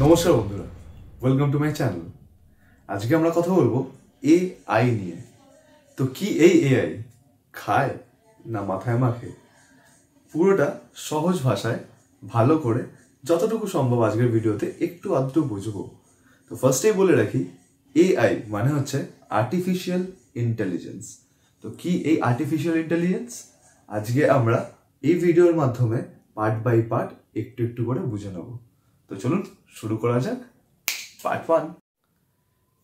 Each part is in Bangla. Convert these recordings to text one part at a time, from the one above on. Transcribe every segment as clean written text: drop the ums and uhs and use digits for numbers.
নমস্কার বন্ধুরা, ওয়েলকাম টু মাই চ্যানেল। আজকে আমরা কথা বলবো এআই নিয়ে। তো কি এই এআই খায় না মাথায় মাখে, পুরোটা সহজ ভাষায় ভালো করে যতটুকু সম্ভব আজকের ভিডিওতে একটু আধটু বুঝবো। তো ফার্স্টেই বলে রাখি, এআই মানে হচ্ছে আর্টিফিশিয়াল ইন্টেলিজেন্স। তো কি এই আর্টিফিশিয়াল ইন্টেলিজেন্স আজকে আমরা এই ভিডিওর মাধ্যমে পার্ট বাই পার্ট একটু একটু করে বুঝে নেব। তো চলুন শুরু করা যাক। পার্ট 1।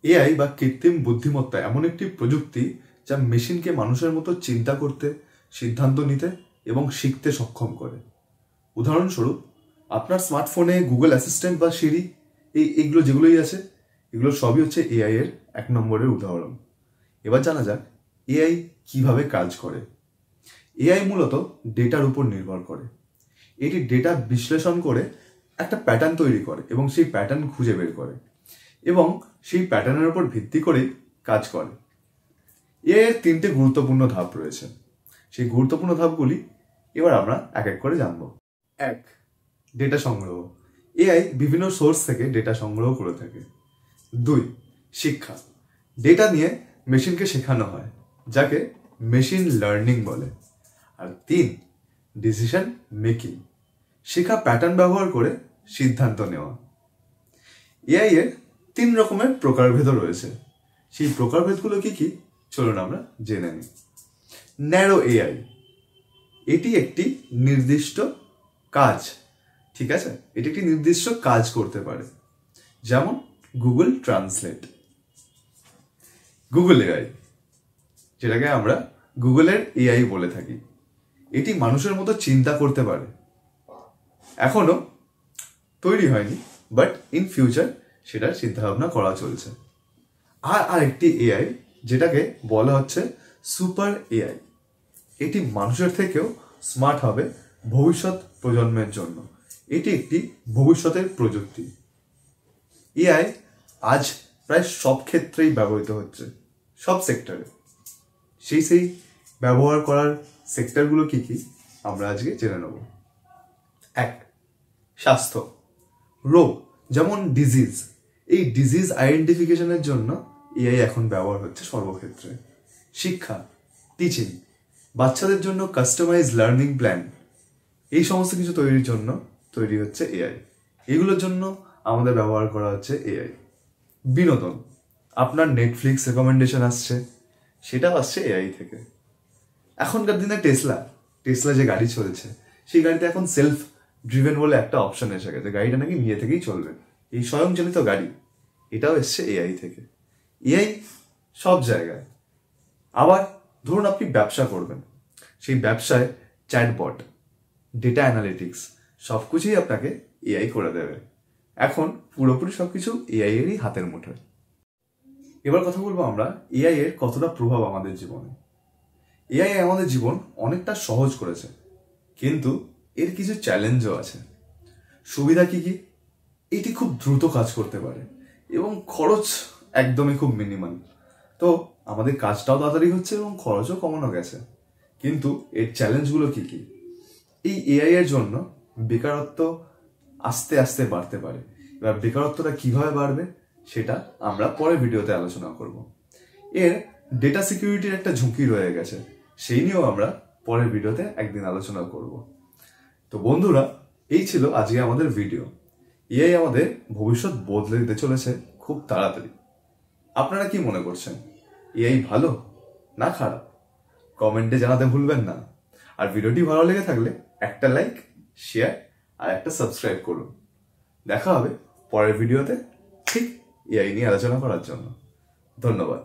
এআই বা কৃত্রিম বুদ্ধিমত্তা এমন একটি প্রযুক্তি যা মেশিনকে মানুষের মতো চিন্তা করতে, সিদ্ধান্ত নিতে এবং শিখতে সক্ষম করে। উদাহরণস্বরূপ, আপনার স্মার্টফোনে গুগল অ্যাসিস্ট্যান্ট বা সিরি এইগুলো যেগুলোই আছে, এগুলো সবই হচ্ছে এআই এর 1 নম্বরের উদাহরণ। এবার জানা যাক এআই কিভাবে কাজ করে। এআই মূলত ডেটার উপর নির্ভর করে। এটি ডেটা বিশ্লেষণ করে একটা প্যাটার্ন তৈরি করে এবং সেই প্যাটার্ন খুঁজে বের করে এবং সেই প্যাটার্নের উপর ভিত্তি করেই কাজ করে। এআই এর 3টে গুরুত্বপূর্ণ ধাপ রয়েছে। সেই গুরুত্বপূর্ণ ধাপগুলি এবার আমরা এক এক করে জানব। 1. ডেটা সংগ্রহ। এআই বিভিন্ন সোর্স থেকে ডেটা সংগ্রহ করে থাকে। 2. শিক্ষা। ডেটা নিয়ে মেশিনকে শেখানো হয়, যাকে মেশিন লার্নিং বলে। আর 3. Decision making. শেখা প্যাটার্ন ব্যবহার করে সিদ্ধান্ত নেওয়া। এআই এর 3 রকমের প্রকারভেদ রয়েছে। সেই প্রকারভেদগুলো কি কি চলুন আমরা জেনে নিই। ন্যারো এআই, এটি একটি নির্দিষ্ট কাজ, ঠিক আছে, এটি একটি নির্দিষ্ট কাজ করতে পারে, যেমন গুগল ট্রান্সলেট। গুগল এআই, যেটাকে আমরা গুগলের এআই বলে থাকি, এটি মানুষের মতো চিন্তা করতে পারে। এখনো তৈরি হয়নি, বাট ইন ফিউচার সেটার চিন্তাভাবনা করা চলছে। আর আরেকটি এআই, যেটাকে বলা হচ্ছে সুপার এআই, এটি মানুষের থেকেও স্মার্ট হবে ভবিষ্যৎ প্রজন্মের জন্য। এটি একটি ভবিষ্যতের প্রযুক্তি। এআই আজ প্রায় সব ক্ষেত্রেই ব্যবহৃত হচ্ছে, সব সেক্টরে। সেই ব্যবহার করার সেক্টরগুলো কি কি আমরা আজকে জেনে নেব। 1. স্বাস্থ্য। রোগ যেমন ডিজিজ, এই ডিজিজ আইডেন্টিফিকেশনের জন্য এআই এখন ব্যবহার হচ্ছে সর্বক্ষেত্রে। শিক্ষা, টিচিং, বাচ্চাদের জন্য কাস্টমাইজ লার্নিং প্ল্যান, এই সমস্ত কিছু তৈরির জন্য তৈরি হচ্ছে এআই। এগুলোর জন্য আমাদের ব্যবহার করা হচ্ছে এআই। বিনোদন, আপনার নেটফ্লিক্স রেকমেন্ডেশন আসছে, সেটাও আসছে এআই থেকে। এখনকার দিনে টেসলা যে গাড়ি চলছে, সেই গাড়িতে এখন সেলফ ড্রিভেন বলে একটা অপশন এসে গেছে। গাড়িটা নাকি নিজে থেকেই চলবে, এই স্বয়ংচালিত গাড়ি, এটাও এসছে এআই থেকে। এআই সব জায়গায়। আবার ধরুন আপনি ব্যবসা করবেন, সেই ব্যবসায় চ্যাটবট, ডেটা অ্যানালিটিক্স সব কিছুই আপনাকে এআই করে দেবে। এখন পুরোপুরি সবকিছু এআই এরই হাতের মুঠোয়। এবার কথা বলবো আমরা এআই এর কতটা প্রভাব আমাদের জীবনে। এআই আমাদের জীবন অনেকটা সহজ করেছে, কিন্তু এর কিছু চ্যালেঞ্জও আছে। সুবিধা কি কি? এটি খুব দ্রুত কাজ করতে পারে এবং খরচ একদমই খুব মিনিমাল। তো আমাদের কাজটাও তাড়াতাড়ি হচ্ছে এবং খরচও কমানো গেছে। কিন্তু এর চ্যালেঞ্জগুলো কি কি? এই এআই এর জন্য বেকারত্ব আস্তে আস্তে বাড়তে পারে। এবার বেকারত্বটা কিভাবে বাড়বে সেটা আমরা পরের ভিডিওতে আলোচনা করব। এর ডেটা সিকিউরিটির একটা ঝুঁকি রয়ে গেছে, সেই নিয়েও আমরা পরের ভিডিওতে একদিন আলোচনা করব। তো বন্ধুরা, এই ছিল আজকে আমাদের ভিডিও। এআই আমাদের ভবিষ্যৎ বদলে দিতে চলেছে খুব তাড়াতাড়ি। আপনারা কি মনে করছেন, এআই ভালো না খারাপ? কমেন্টে জানাতে ভুলবেন না। আর ভিডিওটি ভালো লেগে থাকলে একটা লাইক, শেয়ার আর একটা সাবস্ক্রাইব করুন। দেখা হবে পরের ভিডিওতে ঠিক এআই নিয়ে আলোচনা করার জন্য। ধন্যবাদ।